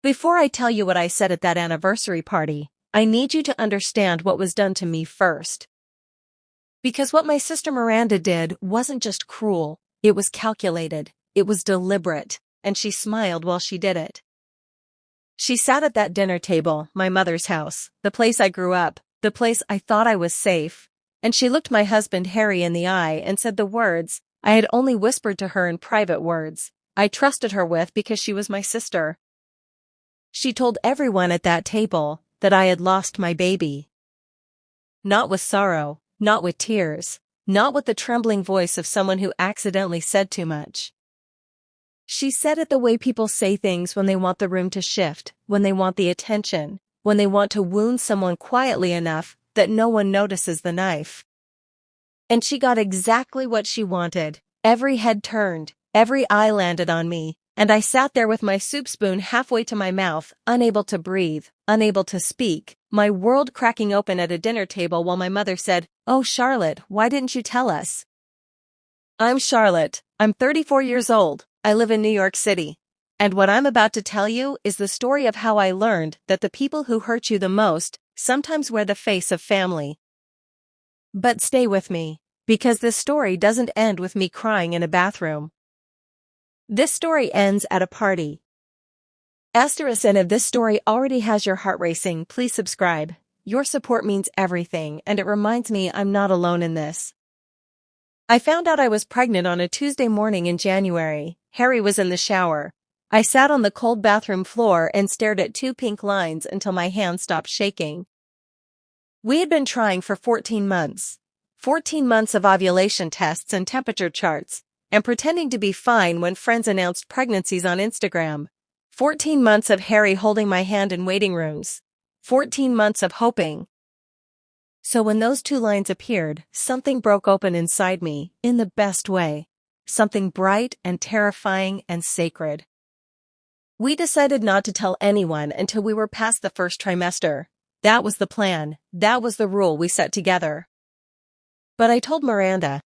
Before I tell you what I said at that anniversary party, I need you to understand what was done to me first. Because what my sister Miranda did wasn't just cruel, it was calculated, it was deliberate, and she smiled while she did it. She sat at that dinner table, my mother's house, the place I grew up, the place I thought I was safe, and she looked my husband Harry in the eye and said the words I had only whispered to her in private words I trusted her with because she was my sister. She told everyone at that table that I had lost my baby. Not with sorrow, not with tears, not with the trembling voice of someone who accidentally said too much. She said it the way people say things when they want the room to shift, when they want the attention, when they want to wound someone quietly enough that no one notices the knife. And she got exactly what she wanted. Every head turned, every eye landed on me, and I sat there with my soup spoon halfway to my mouth, unable to breathe, unable to speak, my world cracking open at a dinner table while my mother said, "Oh, Charlotte, why didn't you tell us?" I'm Charlotte. I'm 34 years old. I live in New York City. And what I'm about to tell you is the story of how I learned that the people who hurt you the most sometimes wear the face of family. But stay with me, because this story doesn't end with me crying in a bathroom. This story ends at a party. Asterisk, and if this story already has your heart racing, please subscribe. Your support means everything, and it reminds me I'm not alone in this. I found out I was pregnant on a Tuesday morning in January. Harry was in the shower. I sat on the cold bathroom floor and stared at 2 pink lines until my hand stopped shaking. We had been trying for 14 months. 14 months of ovulation tests and temperature charts, and pretending to be fine when friends announced pregnancies on Instagram. 14 months of Harry holding my hand in waiting rooms. 14 months of hoping. So when those 2 lines appeared, something broke open inside me, in the best way. Something bright and terrifying and sacred. We decided not to tell anyone until we were past the first trimester. That was the plan, that was the rule we set together. But I told Miranda.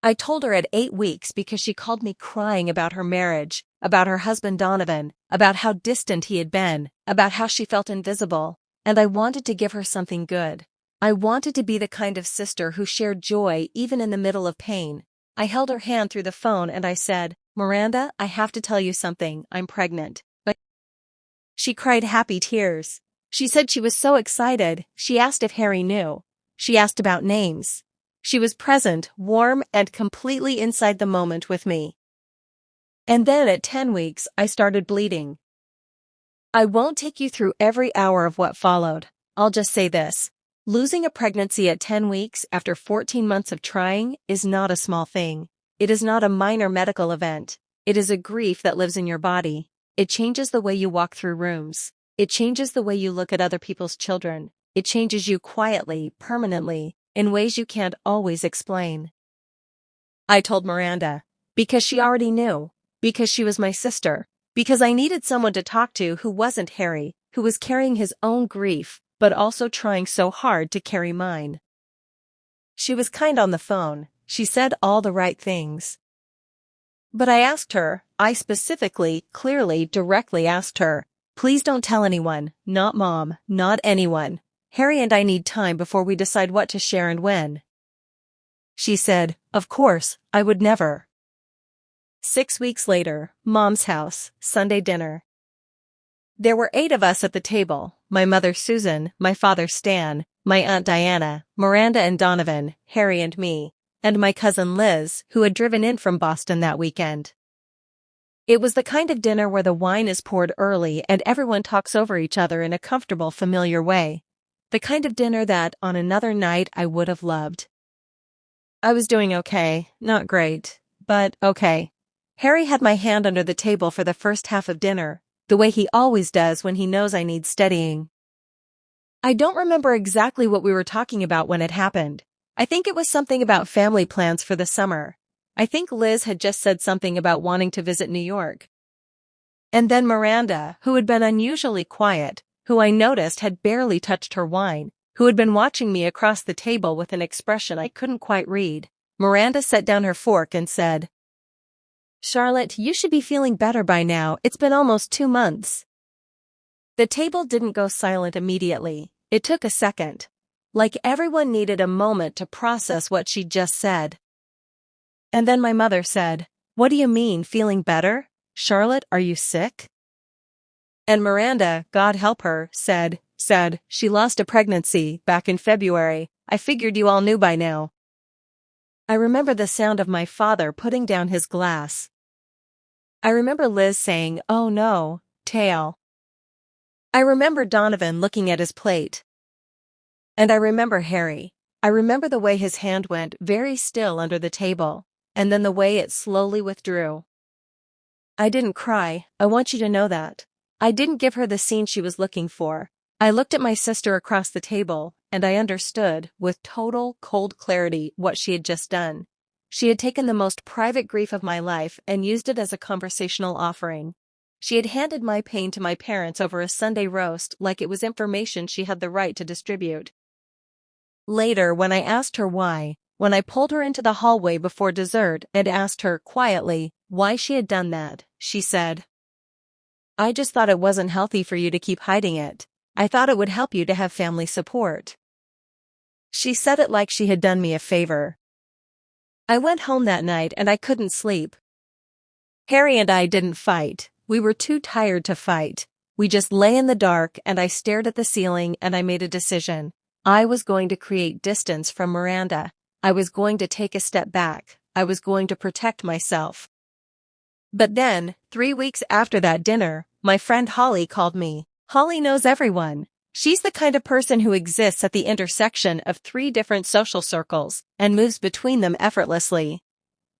I told her at 8 weeks because she called me crying about her marriage, about her husband Donovan, about how distant he had been, about how she felt invisible, and I wanted to give her something good. I wanted to be the kind of sister who shared joy even in the middle of pain. I held her hand through the phone and I said, "Miranda, I have to tell you something, I'm pregnant." But she cried happy tears. She said she was so excited, she asked if Harry knew. She asked about names. She was present, warm, and completely inside the moment with me. And then at 10 weeks, I started bleeding. I won't take you through every hour of what followed. I'll just say this. Losing a pregnancy at 10 weeks after 14 months of trying is not a small thing. It is not a minor medical event. It is a grief that lives in your body. It changes the way you walk through rooms. It changes the way you look at other people's children. It changes you quietly, permanently, in ways you can't always explain. I told Miranda. Because she already knew. Because she was my sister. Because I needed someone to talk to who wasn't Harry, who was carrying his own grief, but also trying so hard to carry mine. She was kind on the phone. She said all the right things. But I asked her, I specifically, clearly, directly asked her, "Please don't tell anyone, not Mom, not anyone. Harry and I need time before we decide what to share and when." She said, "Of course, I would never." 6 weeks later, Mom's house, Sunday dinner. There were 8 of us at the table, my mother Susan, my father Stan, my aunt Diana, Miranda and Donovan, Harry and me, and my cousin Liz, who had driven in from Boston that weekend. It was the kind of dinner where the wine is poured early and everyone talks over each other in a comfortable, familiar way. The kind of dinner that, on another night, I would have loved. I was doing okay, not great, but okay. Harry had my hand under the table for the first half of dinner, the way he always does when he knows I need steadying. I don't remember exactly what we were talking about when it happened. I think it was something about family plans for the summer. I think Liz had just said something about wanting to visit New York. And then Miranda, who had been unusually quiet, who I noticed had barely touched her wine, who had been watching me across the table with an expression I couldn't quite read. Miranda set down her fork and said, "Charlotte, you should be feeling better by now. It's been almost 2 months." The table didn't go silent immediately. It took a second. Like everyone needed a moment to process what she'd just said. And then my mother said, "What do you mean, feeling better? Charlotte, are you sick?" And Miranda, God help her, said she lost a pregnancy back in February. I figured you all knew by now. I remember the sound of my father putting down his glass. I remember Liz saying, "Oh no, tail." I remember Donovan looking at his plate. And I remember Harry. I remember the way his hand went very still under the table, and then the way it slowly withdrew. I didn't cry, I want you to know that. I didn't give her the scene she was looking for. I looked at my sister across the table, and I understood, with total, cold clarity, what she had just done. She had taken the most private grief of my life and used it as a conversational offering. She had handed my pain to my parents over a Sunday roast like it was information she had the right to distribute. Later, when I asked her why, when I pulled her into the hallway before dessert and asked her, quietly, why she had done that, she said, "I just thought it wasn't healthy for you to keep hiding it. I thought it would help you to have family support." She said it like she had done me a favor. I went home that night and I couldn't sleep. Harry and I didn't fight. We were too tired to fight. We just lay in the dark and I stared at the ceiling and I made a decision. I was going to create distance from Miranda. I was going to take a step back. I was going to protect myself. But then, 3 weeks after that dinner, my friend Holly called me. Holly knows everyone. She's the kind of person who exists at the intersection of 3 different social circles and moves between them effortlessly.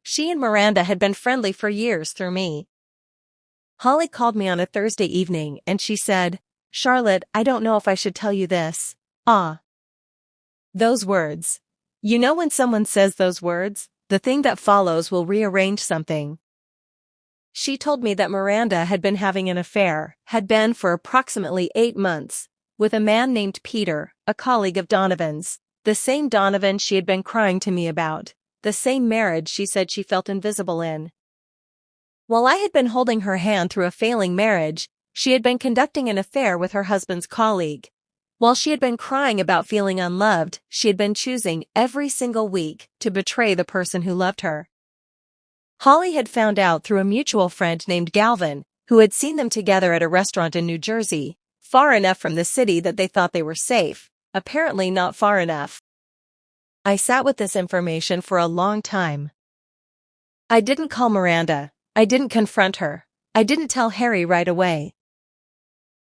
She and Miranda had been friendly for years through me. Holly called me on a Thursday evening and she said, "Charlotte, I don't know if I should tell you this." Those words. You know when someone says those words, the thing that follows will rearrange something. She told me that Miranda had been having an affair, had been for approximately 8 months, with a man named Peter, a colleague of Donovan's, the same Donovan she had been crying to me about, the same marriage she said she felt invisible in. While I had been holding her hand through a failing marriage, she had been conducting an affair with her husband's colleague. While she had been crying about feeling unloved, she had been choosing every single week to betray the person who loved her. Holly had found out through a mutual friend named Galvin, who had seen them together at a restaurant in New Jersey, far enough from the city that they thought they were safe, apparently not far enough. I sat with this information for a long time. I didn't call Miranda. I didn't confront her. I didn't tell Harry right away.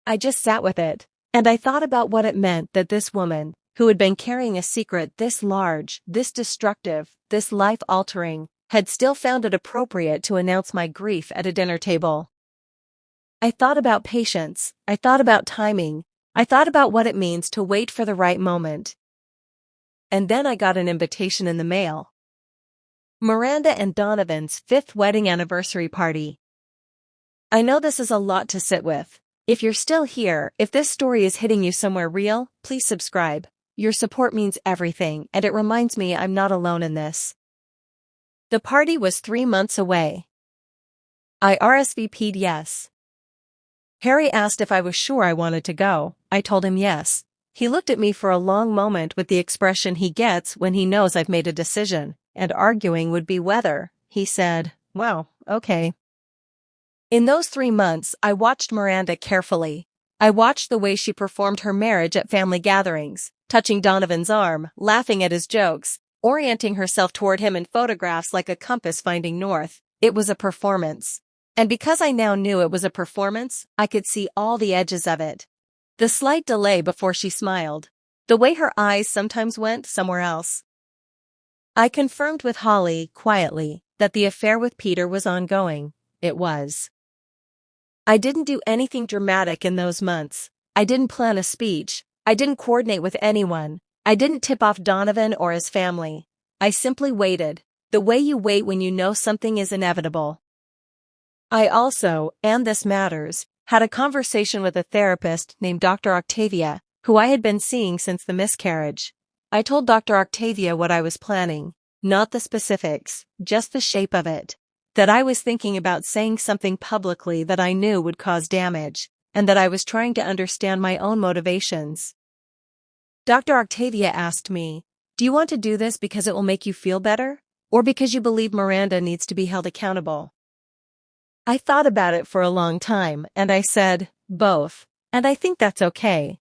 I just sat with it, and I thought about what it meant that this woman, who had been carrying a secret this large, this destructive, this life-altering, had still found it appropriate to announce my grief at a dinner table. I thought about patience. I thought about timing. I thought about what it means to wait for the right moment. And then I got an invitation in the mail. Miranda and Donovan's 5th wedding anniversary party. I know this is a lot to sit with. If you're still here, if this story is hitting you somewhere real, please subscribe. Your support means everything, and it reminds me I'm not alone in this. The party was 3 months away. I RSVP'd yes. Harry asked if I was sure I wanted to go. I told him yes. He looked at me for a long moment with the expression he gets when he knows I've made a decision, and arguing would be whether. He said, "Well, okay." In those 3 months, I watched Miranda carefully. I watched the way she performed her marriage at family gatherings, touching Donovan's arm, laughing at his jokes, orienting herself toward him in photographs like a compass finding north. It was a performance. And because I now knew it was a performance, I could see all the edges of it. The slight delay before she smiled. The way her eyes sometimes went somewhere else. I confirmed with Holly, quietly, that the affair with Peter was ongoing. It was. I didn't do anything dramatic in those months. I didn't plan a speech. I didn't coordinate with anyone. I didn't tip off Donovan or his family. I simply waited, the way you wait when you know something is inevitable. I also, and this matters, had a conversation with a therapist named Dr. Octavia, who I had been seeing since the miscarriage. I told Dr. Octavia what I was planning, not the specifics, just the shape of it. That I was thinking about saying something publicly that I knew would cause damage, and that I was trying to understand my own motivations. Dr. Octavia asked me, "Do you want to do this because it will make you feel better, or because you believe Miranda needs to be held accountable?" I thought about it for a long time, and I said, "Both, and I think that's okay."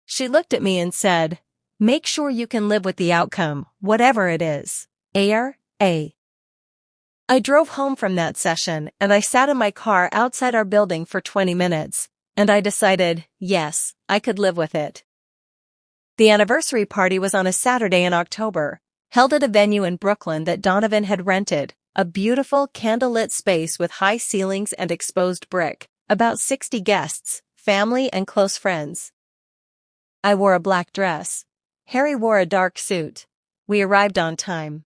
She looked at me and said, "Make sure you can live with the outcome, whatever it is. A. I drove home from that session, and I sat in my car outside our building for 20 minutes, and I decided, yes, I could live with it. The anniversary party was on a Saturday in October, held at a venue in Brooklyn that Donovan had rented, a beautiful candlelit space with high ceilings and exposed brick, about 60 guests, family and close friends. I wore a black dress. Harry wore a dark suit. We arrived on time.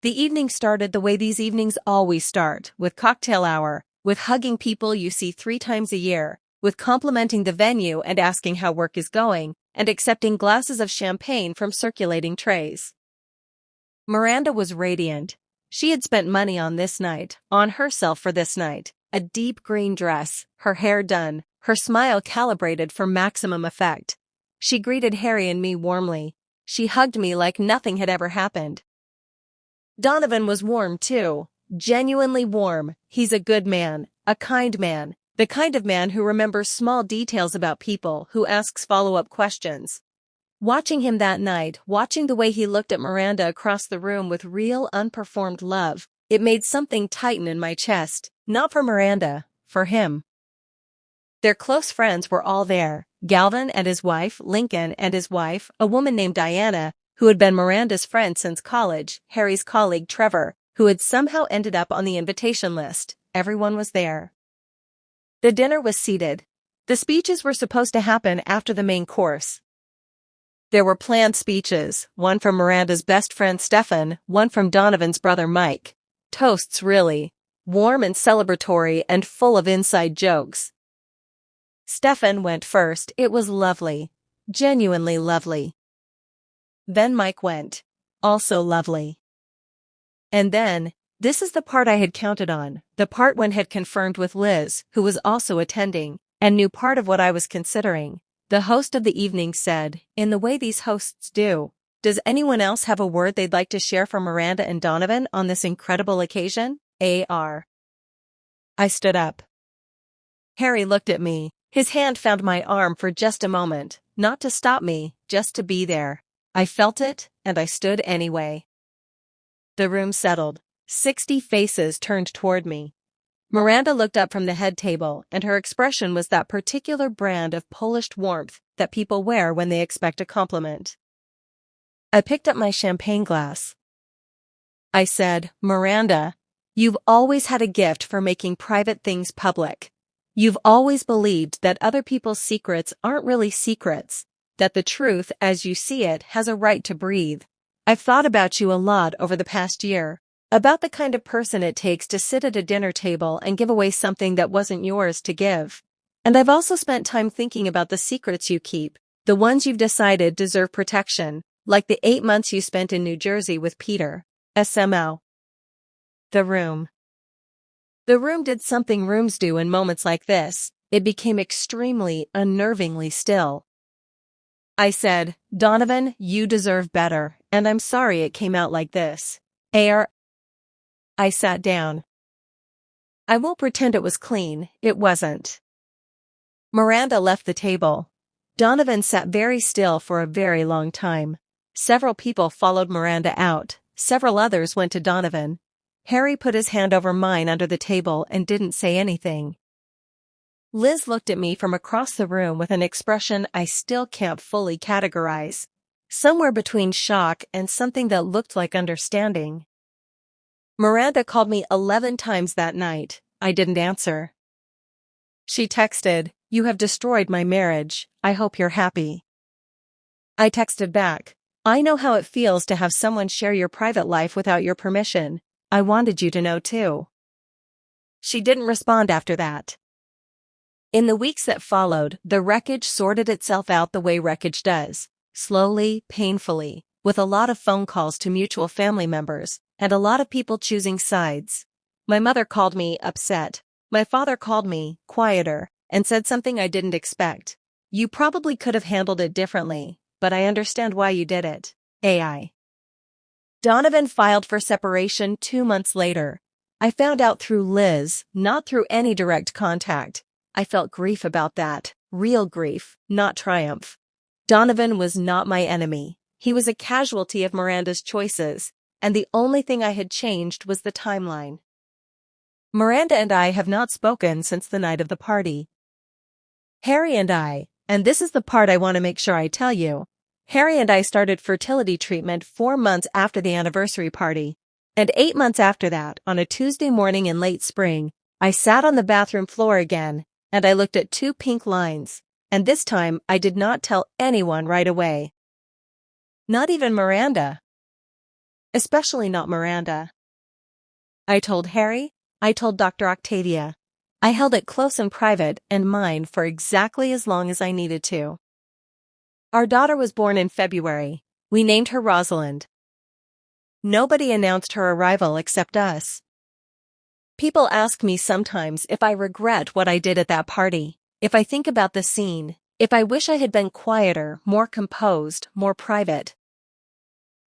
The evening started the way these evenings always start, with cocktail hour, with hugging people you see 3 times a year, with complimenting the venue and asking how work is going, and accepting glasses of champagne from circulating trays. Miranda was radiant. She had spent money on this night, on herself for this night, a deep green dress, her hair done, her smile calibrated for maximum effect. She greeted Harry and me warmly. She hugged me like nothing had ever happened. Donovan was warm too, genuinely warm. He's a good man, a kind man, the kind of man who remembers small details about people, who asks follow-up questions. Watching him that night, watching the way he looked at Miranda across the room with real unperformed love, it made something tighten in my chest, not for Miranda, for him. Their close friends were all there, Galvin and his wife, Lincoln and his wife, a woman named Diana, who had been Miranda's friend since college, Harry's colleague Trevor, who had somehow ended up on the invitation list. Everyone was there. The dinner was seated. The speeches were supposed to happen after the main course. There were planned speeches, one from Miranda's best friend Stefan, one from Donovan's brother Mike. Toasts really. Warm and celebratory and full of inside jokes. Stefan went first. It was lovely. Genuinely lovely. Then Mike went. Also lovely. And then, this is the part I had counted on, the part one had confirmed with Liz, who was also attending, and knew part of what I was considering. The host of the evening said, in the way these hosts do, "Does anyone else have a word they'd like to share for Miranda and Donovan on this incredible occasion? A.R." I stood up. Harry looked at me. His hand found my arm for just a moment, not to stop me, just to be there. I felt it, and I stood anyway. The room settled. 60 faces turned toward me. Miranda looked up from the head table, and her expression was that particular brand of polished warmth that people wear when they expect a compliment. I picked up my champagne glass. I said, "Miranda, you've always had a gift for making private things public. You've always believed that other people's secrets aren't really secrets, that the truth, as you see it, has a right to breathe. I've thought about you a lot over the past year, about the kind of person it takes to sit at a dinner table and give away something that wasn't yours to give. And I've also spent time thinking about the secrets you keep, the ones you've decided deserve protection, like the 8 months you spent in New Jersey with Peter. SMO. The room. The room did something rooms do in moments like this. It became extremely, unnervingly still. I said, "Donovan, you deserve better, and I'm sorry it came out like this. AR." I sat down. I won't pretend it was clean, it wasn't. Miranda left the table. Donovan sat very still for a very long time. Several people followed Miranda out, several others went to Donovan. Harry put his hand over mine under the table and didn't say anything. Liz looked at me from across the room with an expression I still can't fully categorize. Somewhere between shock and something that looked like understanding. Miranda called me 11 times that night. I didn't answer. She texted, "You have destroyed my marriage. I hope you're happy." I texted back, "I know how it feels to have someone share your private life without your permission. I wanted you to know too." She didn't respond after that. In the weeks that followed, the wreckage sorted itself out the way wreckage does, slowly, painfully, with a lot of phone calls to mutual family members, and a lot of people choosing sides. My mother called me upset. My father called me quieter. and said something I didn't expect. You probably could have handled it differently, but I understand why you did it. AI. Donovan filed for separation 2 months later. I found out through Liz, not through any direct contact. I felt grief about that. Real grief, not triumph. Donovan was not my enemy. He was a casualty of Miranda's choices, and the only thing I had changed was the timeline. Miranda and I have not spoken since the night of the party. Harry and I, and this is the part I want to make sure I tell you, Harry and I started fertility treatment 4 months after the anniversary party, and 8 months after that, on a Tuesday morning in late spring, I sat on the bathroom floor again, and I looked at 2 pink lines, and this time I did not tell anyone right away. Not even Miranda. Especially not Miranda. I told Harry, I told Dr. Octavia. I held it close and private and mine for exactly as long as I needed to. Our daughter was born in February. We named her Rosalind. Nobody announced her arrival except us. People ask me sometimes if I regret what I did at that party, if I think about the scene, if I wish I had been quieter, more composed, more private.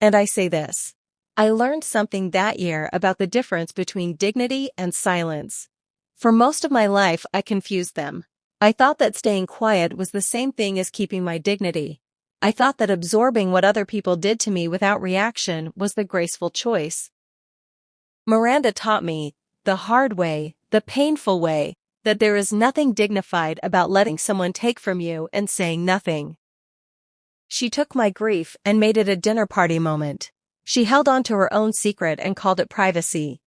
And I say this. I learned something that year about the difference between dignity and silence. For most of my life, I confused them. I thought that staying quiet was the same thing as keeping my dignity. I thought that absorbing what other people did to me without reaction was the graceful choice. Miranda taught me, the hard way, the painful way, that there is nothing dignified about letting someone take from you and saying nothing. She took my grief and made it a dinner party moment. She held on to her own secret and called it privacy.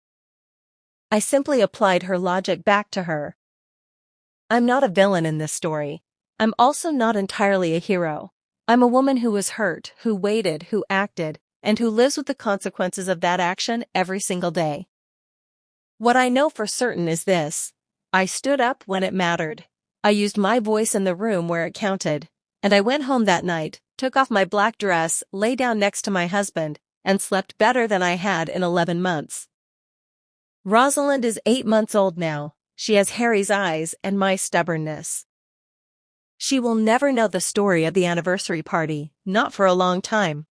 I simply applied her logic back to her. I'm not a villain in this story. I'm also not entirely a hero. I'm a woman who was hurt, who waited, who acted, and who lives with the consequences of that action every single day. What I know for certain is this. I stood up when it mattered. I used my voice in the room where it counted. And I went home that night, took off my black dress, lay down next to my husband, and slept better than I had in 11 months. Rosalind is 8 months old now. She has Harry's eyes and my stubbornness. She will never know the story of the anniversary party, not for a long time.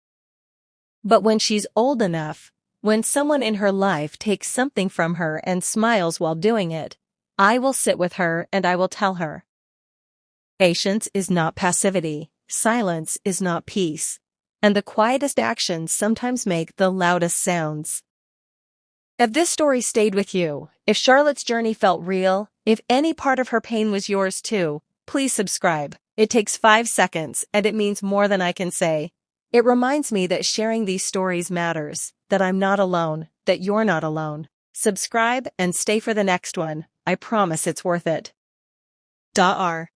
But when she's old enough, when someone in her life takes something from her and smiles while doing it, I will sit with her and I will tell her. Patience is not passivity, silence is not peace, and the quietest actions sometimes make the loudest sounds. If this story stayed with you, if Charlotte's journey felt real, if any part of her pain was yours too, please subscribe. It takes 5 seconds and it means more than I can say. It reminds me that sharing these stories matters, that I'm not alone, that you're not alone. Subscribe and stay for the next one. I promise it's worth it. R.